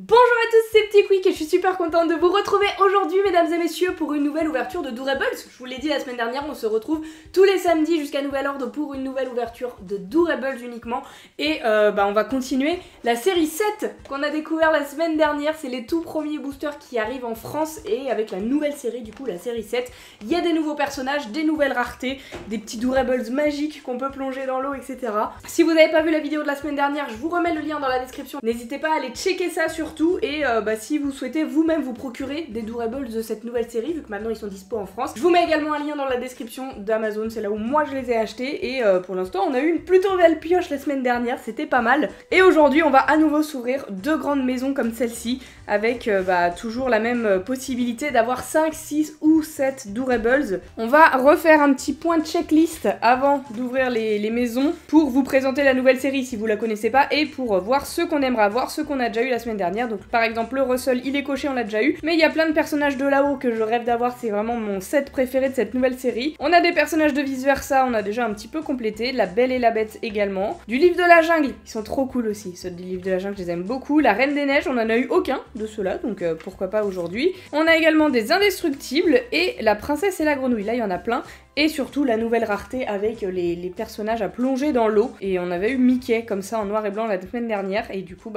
Bonjour à tous, c'est Petit Quick et je suis super contente de vous retrouver aujourd'hui mesdames et messieurs pour une nouvelle ouverture de Doorables. Je vous l'ai dit la semaine dernière, on se retrouve tous les samedis jusqu'à nouvel ordre pour une nouvelle ouverture de Doorables uniquement. Et on va continuer la série 7 qu'on a découvert la semaine dernière, c'est les tout premiers boosters qui arrivent en France et avec la nouvelle série du coup la série 7, il y a des nouveaux personnages, des nouvelles raretés, des petits Doorables magiques qu'on peut plonger dans l'eau etc. Si vous n'avez pas vu la vidéo de la semaine dernière, je vous remets le lien dans la description, n'hésitez pas à aller checker ça surtout et si vous souhaitez vous-même vous procurer des Doorables de cette nouvelle série vu que maintenant ils sont dispo en France. Je vous mets également un lien dans la description d'Amazon, c'est là où moi je les ai achetés et pour l'instant on a eu une plutôt belle pioche la semaine dernière, c'était pas mal. Et aujourd'hui on va à nouveau s'ouvrir deux grandes maisons comme celle-ci avec toujours la même possibilité d'avoir 5, 6 ou 7 Doorables. On va refaire un petit point de checklist avant d'ouvrir les maisons pour vous présenter la nouvelle série si vous la connaissez pas et pour voir ceux qu'on aimerait avoir, ceux qu'on a déjà eu la semaine dernière. Donc par exemple le Russell il est coché, on l'a déjà eu, mais il y a plein de personnages de là-haut que je rêve d'avoir, c'est vraiment mon set préféré de cette nouvelle série. On a des personnages de vice versa, on a déjà un petit peu complété, la Belle et la Bête également. Du Livre de la Jungle, ils sont trop cool aussi, ceux du Livre de la Jungle je les aime beaucoup. La Reine des Neiges, on en a eu aucun de ceux-là, donc pourquoi pas aujourd'hui. On a également des Indestructibles et la Princesse et la Grenouille, là il y en a plein. Et surtout la nouvelle rareté avec les personnages à plonger dans l'eau. Et on avait eu Mickey comme ça en noir et blanc la semaine dernière. Et du coup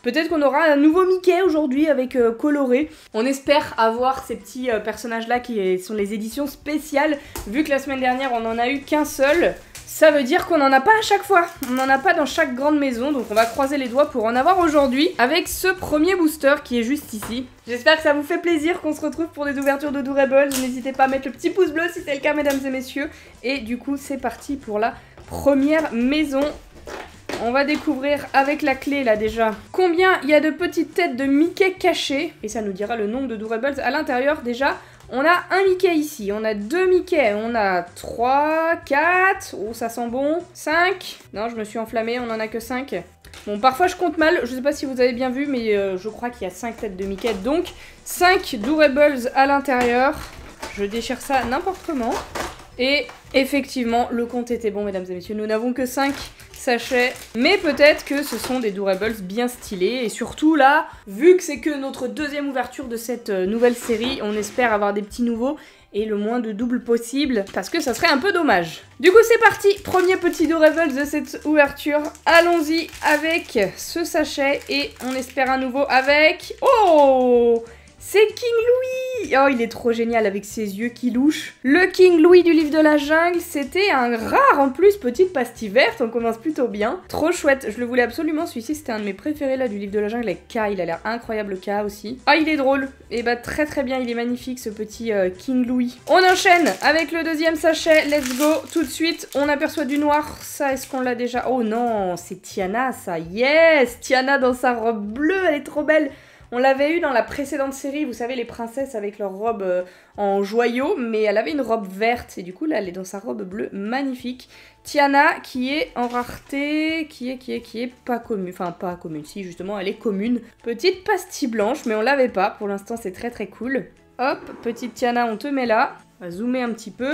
peut-être qu'on aura un nouveau Mickey aujourd'hui avec coloré. On espère avoir ces petits personnages là qui sont les éditions spéciales. Vu que la semaine dernière on en a eu qu'un seul. Ça veut dire qu'on en a pas à chaque fois, on en a pas dans chaque grande maison, donc on va croiser les doigts pour en avoir aujourd'hui avec ce premier booster qui est juste ici. J'espère que ça vous fait plaisir qu'on se retrouve pour des ouvertures de Doorables, n'hésitez pas à mettre le petit pouce bleu si c'est le cas mesdames et messieurs. Et du coup c'est parti pour la première maison. On va découvrir avec la clé là déjà combien il y a de petites têtes de Mickey cachées, et ça nous dira le nombre de Doorables à l'intérieur déjà. On a un Mickey ici, on a deux Mickey, on a 3, 4, oh ça sent bon, 5, non je me suis enflammée, on en a que 5. Bon parfois je compte mal, je sais pas si vous avez bien vu mais je crois qu'il y a 5 têtes de Mickey, donc 5 Doorables à l'intérieur. Je déchire ça n'importe comment. Et effectivement, le compte était bon, mesdames et messieurs. Nous n'avons que 5 sachets, mais peut-être que ce sont des Doorables bien stylés. Et surtout là, vu que c'est que notre deuxième ouverture de cette nouvelle série, on espère avoir des petits nouveaux et le moins de doubles possible, parce que ça serait un peu dommage. Du coup, c'est parti, premier petit Doorables de cette ouverture. Allons-y avec ce sachet et on espère un nouveau avec... Oh! C'est King Louis! Oh, il est trop génial avec ses yeux qui louchent. Le King Louis du Livre de la Jungle, c'était un rare en plus, petite pastille verte, on commence plutôt bien. Trop chouette, je le voulais absolument, celui-ci c'était un de mes préférés là du Livre de la Jungle avec K, il a l'air incroyable K aussi. Ah, il est drôle, et très très bien, il est magnifique ce petit King Louis. On enchaîne avec le deuxième sachet, let's go, tout de suite, on aperçoit du noir, ça est-ce qu'on l'a déjà? Oh non, c'est Tiana ça, yes! Tiana dans sa robe bleue, elle est trop belle! On l'avait eu dans la précédente série, vous savez, les princesses avec leur robe en joyaux, mais elle avait une robe verte, et du coup, là, elle est dans sa robe bleue, magnifique. Tiana, qui est en rareté, qui est pas commune, enfin, pas commune, si, justement, elle est commune. Petite pastille blanche, mais on l'avait pas, pour l'instant, c'est très très cool. Hop, petite Tiana, on te met là. On va zoomer un petit peu.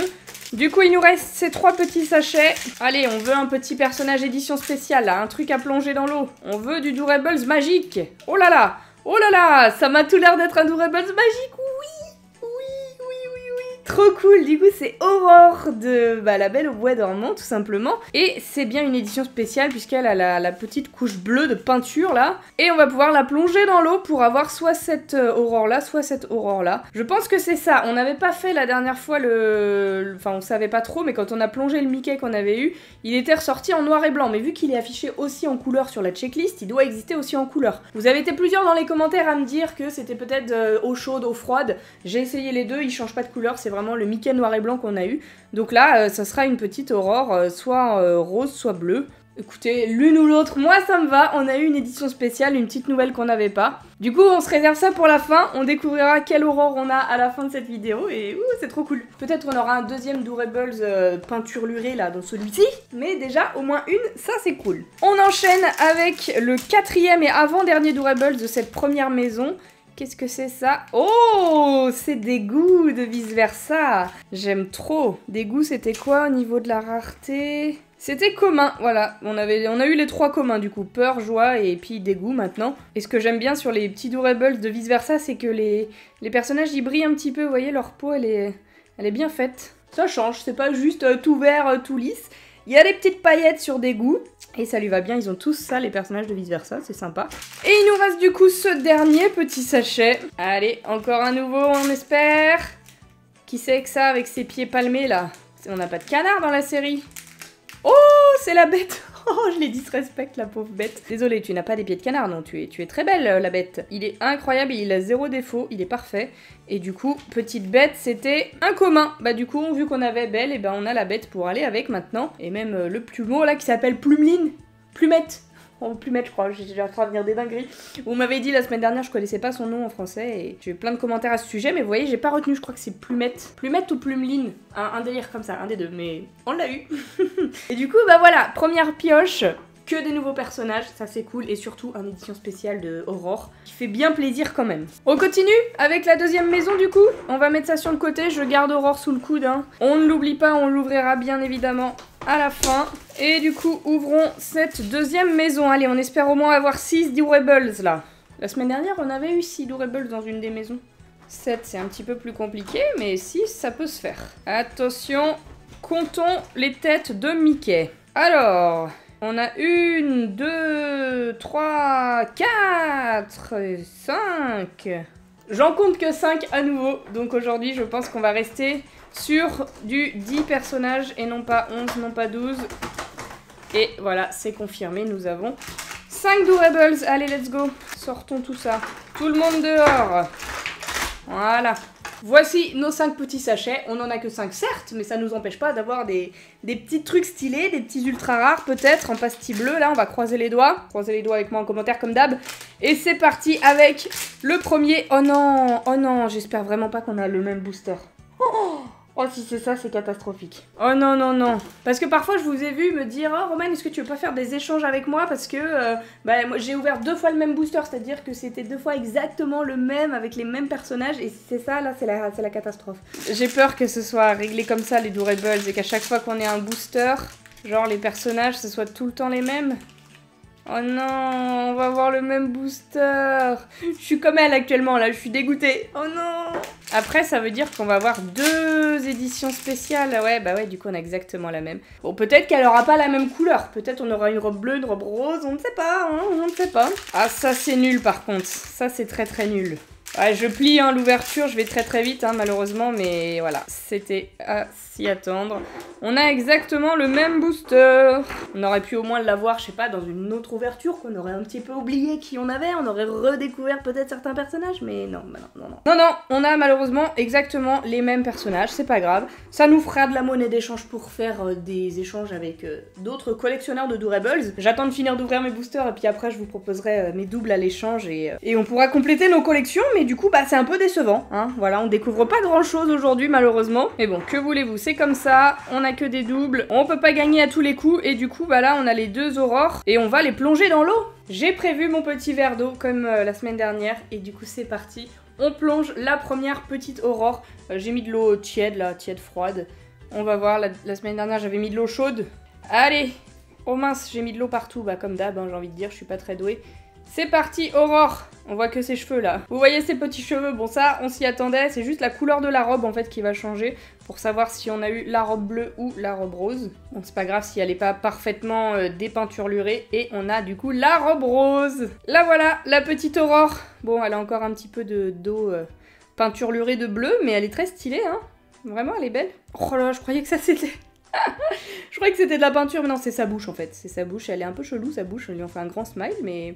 Du coup, il nous reste ces 3 petits sachets. Allez, on veut un petit personnage édition spéciale, là, un truc à plonger dans l'eau. On veut du Doorables magique. Oh là là! Oh là là, ça m'a tout l'air d'être un Doorables magique, oui, trop cool. Du coup c'est Aurore de la Belle au bois dormant tout simplement. Et c'est bien une édition spéciale puisqu'elle a la petite couche bleue de peinture là. Et on va pouvoir la plonger dans l'eau pour avoir soit cette Aurore là, soit cette Aurore là. Je pense que c'est ça, on n'avait pas fait la dernière fois Enfin on savait pas trop, mais quand on a plongé le Mickey qu'on avait eu, il était ressorti en noir et blanc. Mais vu qu'il est affiché aussi en couleur sur la checklist, il doit exister aussi en couleur. Vous avez été plusieurs dans les commentaires à me dire que c'était peut-être eau chaude, eau froide. J'ai essayé les deux, ils changent pas de couleur, c'est vraiment le Mickey noir et blanc qu'on a eu. Donc là, ça sera une petite Aurore, soit rose, soit bleue. Écoutez, l'une ou l'autre, moi ça me va, on a eu une édition spéciale, une petite nouvelle qu'on n'avait pas. Du coup, on se réserve ça pour la fin, on découvrira quelle Aurore on a à la fin de cette vidéo, et c'est trop cool. Peut-être on aura un deuxième Doorables peinturluré là dans celui-ci, mais déjà, au moins une, ça c'est cool. On enchaîne avec le 4e et avant-dernier Doorables de cette première maison, Qu'est-ce que c'est ça? Oh, c'est des goûts de vice versa. J'aime trop. Des goûts, c'était quoi au niveau de la rareté? C'était commun, voilà. On a eu les 3 communs du coup. Peur, joie et puis dégoût maintenant. Et ce que j'aime bien sur les petits Doorables de vice versa, c'est que les personnages ils brillent un petit peu. Vous voyez, leur peau elle est bien faite. Ça change, c'est pas juste tout vert, tout lisse. Il y a des petites paillettes sur des goûts. Et ça lui va bien, ils ont tous ça, les personnages de vice versa, c'est sympa. Et il nous reste du coup ce dernier petit sachet. Allez, encore un nouveau, on espère. Qui c'est que ça avec ses pieds palmés là? On n'a pas de canard dans la série. Oh, c'est la bête. Oh, je les disrespecte, la pauvre bête. Désolée, tu n'as pas des pieds de canard, non, tu es très belle, la bête. Il est incroyable, il a 0 défaut, il est parfait. Et du coup, petite bête, c'était un commun. Bah du coup, vu qu'on avait Belle, et ben on a la bête pour aller avec maintenant. Et même le plumeau là qui s'appelle Plumeline. Plumette. Oh, Plumette, je crois, j'ai en train de dire des dingueries. Vous m'avez dit la semaine dernière, je connaissais pas son nom en français et j'ai eu plein de commentaires à ce sujet, mais vous voyez, j'ai pas retenu, je crois que c'est Plumette. Plumette ou Plumeline, un délire comme ça, un des deux, mais on l'a eu. Et du coup, bah voilà, première pioche, que des nouveaux personnages, ça c'est cool, et surtout une édition spéciale de Aurore, qui fait bien plaisir quand même. On continue avec la deuxième maison du coup, on va mettre ça sur le côté, je garde Aurore sous le coude, hein. On ne l'oublie pas, on l'ouvrira bien évidemment à la fin. Et du coup, ouvrons cette deuxième maison. Allez, on espère au moins avoir 6 Doorables là. La semaine dernière, on avait eu 6 Doorables dans une des maisons. 7, c'est un petit peu plus compliqué, mais 6, ça peut se faire. Attention, comptons les têtes de Mickey. Alors, on a 1, 2, 3, 4, 5. J'en compte que 5 à nouveau. Donc aujourd'hui, je pense qu'on va rester sur du 10 personnages et non pas 11, non pas 12. Et voilà, c'est confirmé, nous avons 5 Doorables. Allez, let's go. Sortons tout ça. Tout le monde dehors. Voilà. Voici nos 5 petits sachets. On en a que 5 certes, mais ça nous empêche pas d'avoir des petits trucs stylés, des petits ultra rares peut-être, en pastille bleue. Là, on va croiser les doigts. Croisez les doigts avec moi en commentaire comme d'hab. Et c'est parti avec le premier. Oh non, j'espère vraiment pas qu'on a le même booster. Oh, si c'est ça, c'est catastrophique. Oh non, non, non. Parce que parfois, je vous ai vu me dire « Oh, Romaine, est-ce que tu veux pas faire des échanges avec moi ?» Parce que moi, j'ai ouvert 2 fois le même booster, c'est-à-dire que c'était 2 fois exactement le même, avec les mêmes personnages. Et c'est ça, là, c'est la catastrophe. J'ai peur que ce soit réglé comme ça, les Doorables, et qu'à chaque fois qu'on ait un booster, genre les personnages, ce soit tout le temps les mêmes. Oh non, on va avoir le même booster. Je suis comme elle actuellement, là, je suis dégoûtée. Oh non. Après, ça veut dire qu'on va avoir 2 éditions spéciales. Ouais, bah ouais, du coup, on a exactement la même. Bon, peut-être qu'elle aura pas la même couleur. Peut-être on aura une robe bleue, une robe rose, on ne sait pas, hein, on ne sait pas. Ah, ça, c'est nul, par contre. Ça, c'est très, très nul. Ouais, je plie hein, l'ouverture, je vais très très vite hein, malheureusement, mais voilà, c'était à s'y attendre. On a exactement le même booster. On aurait pu au moins l'avoir, je sais pas, dans une autre ouverture, qu'on aurait un petit peu oublié qui on avait, on aurait redécouvert peut-être certains personnages, mais non, bah non, non, non. Non, non, on a malheureusement exactement les mêmes personnages, c'est pas grave. Ça nous fera de la monnaie d'échange pour faire des échanges avec d'autres collectionneurs de Doorables. J'attends de finir d'ouvrir mes boosters et puis après je vous proposerai mes doubles à l'échange et on pourra compléter nos collections, mais du coup, bah, c'est un peu décevant, hein. Voilà, on découvre pas grand chose aujourd'hui, malheureusement. Mais bon, que voulez-vous, c'est comme ça. On a que des doubles. On peut pas gagner à tous les coups. Et du coup, bah là, on a les 2 aurores. Et on va les plonger dans l'eau. J'ai prévu mon petit verre d'eau, comme la semaine dernière. Et du coup, c'est parti. On plonge la première petite aurore. J'ai mis de l'eau tiède, là, tiède froide. On va voir. La semaine dernière, j'avais mis de l'eau chaude. Allez. Oh mince, j'ai mis de l'eau partout. Bah, comme d'hab, hein, j'ai envie de dire, je suis pas très douée. C'est parti, Aurore. On voit que ses cheveux là. Vous voyez ces petits cheveux, bon ça on s'y attendait, c'est juste la couleur de la robe en fait qui va changer pour savoir si on a eu la robe bleue ou la robe rose. Bon c'est pas grave si elle est pas parfaitement dépeinturlurée et on a du coup la robe rose. Là voilà, la petite Aurore. Bon elle a encore un petit peu d'eau peinturlurée de bleu mais elle est très stylée hein. Vraiment elle est belle. Oh là je croyais que ça c'était... Je croyais que c'était de la peinture mais non c'est sa bouche en fait. C'est sa bouche, elle est un peu chelou sa bouche, on lui en fait un grand smile mais...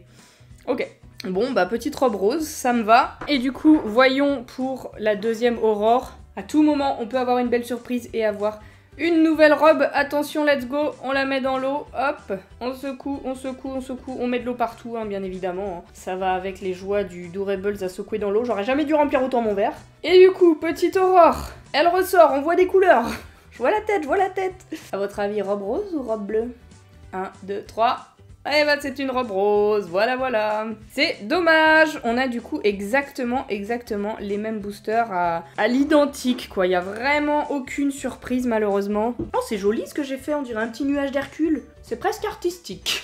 Ok, bon bah petite robe rose, ça me va. Et du coup, voyons pour la deuxième aurore. À tout moment, on peut avoir une belle surprise et avoir une nouvelle robe. Attention, let's go, on la met dans l'eau, hop. On secoue, on secoue, on secoue, on met de l'eau partout, hein, bien évidemment. Hein. Ça va avec les joies du Doorables à secouer dans l'eau. J'aurais jamais dû remplir autant mon verre. Et du coup, petite aurore, elle ressort, on voit des couleurs. Je vois la tête, je vois la tête. À votre avis, robe rose ou robe bleue? 1, 2, 3... Eh bah c'est une robe rose, voilà. C'est dommage. On a du coup exactement les mêmes boosters à l'identique quoi. Il y a vraiment aucune surprise malheureusement. Oh c'est joli ce que j'ai fait, on dirait un petit nuage d'Hercule. C'est presque artistique.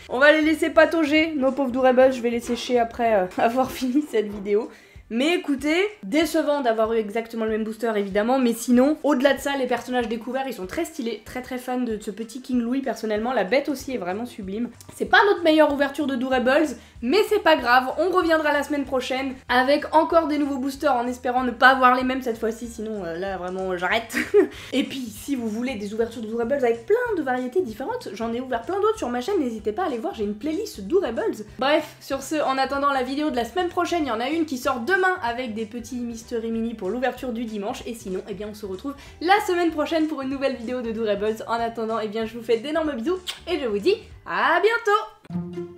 On va les laisser patauger, nos pauvres Durables. Je vais les sécher après avoir fini cette vidéo. Mais écoutez, décevant d'avoir eu exactement le même booster évidemment, mais sinon, au-delà de ça, les personnages découverts, ils sont très stylés, très fans de ce petit King Louis personnellement, la bête aussi est vraiment sublime. C'est pas notre meilleure ouverture de Durables, mais c'est pas grave, on reviendra la semaine prochaine avec encore des nouveaux boosters en espérant ne pas avoir les mêmes cette fois-ci, sinon là vraiment j'arrête. Et puis si vous voulez des ouvertures de Durables avec plein de variétés différentes, j'en ai ouvert plein d'autres sur ma chaîne, n'hésitez pas à aller voir, j'ai une playlist Durables. Bref, sur ce, en attendant la vidéo de la semaine prochaine, il y en a une qui sort demain avec des petits mystery mini pour l'ouverture du dimanche, et sinon, eh bien on se retrouve la semaine prochaine pour une nouvelle vidéo de Durables. En attendant, eh bien je vous fais d'énormes bisous, et je vous dis à bientôt.